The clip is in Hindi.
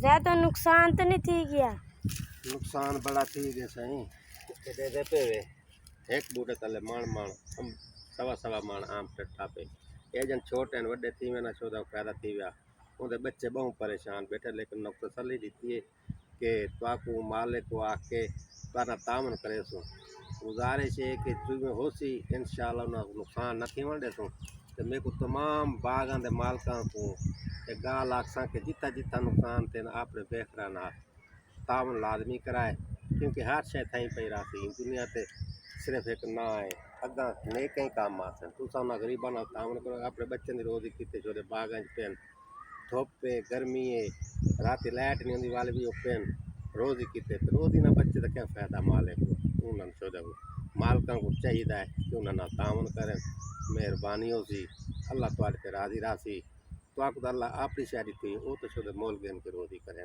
ज्यादा नुकसान तो नहीं थी गया? नुकसान बड़ा थी गया सही दे पे वे एक बूटे तले माण माण हम सवा सवा माण आम टट्ठा पे ये जन छोटे वड्डे थी में ना चौदह पैदा थी व्या उनके बच्चे बहु परेशान बैठे लेकिन नुकतो सली दी है कि ताकू मालिक को आके तारा तामन करे सो गुजारिश है कि तुम्हें होसी इंशाल्लाह ना नुकसान न थी वंडे सो तो मेरे को तमाम बागां दे मालकां को ते गाल आखसां के जितना जितना नुकसान थे ना आपने बेखरा ना तामन लाजमी कराए क्योंकि हर शइ थी पई रासी दुनिया ते सिर्फ एक ना है अगा ने कई काम आसन तुसा ना गरीबा ना तामन करो अपने बच्चों की रोजी किते छोड़े बागां पेन धुप है गर्मी है रात लाइट नहीं होंदी वाले भी पेन रोजी किते तो रोजी ना बच्चे तो क्या फायदा मालिक को उन्होंने छोड़े मालका को चाहिए है कि उन्होंने तामन करें मेहरबानी हो सी अल्लाह तुआड़े पे राजी रासी तो अल्लाह अपनी शादी थी वो तो छोड़े मोल गेन के रोजी करें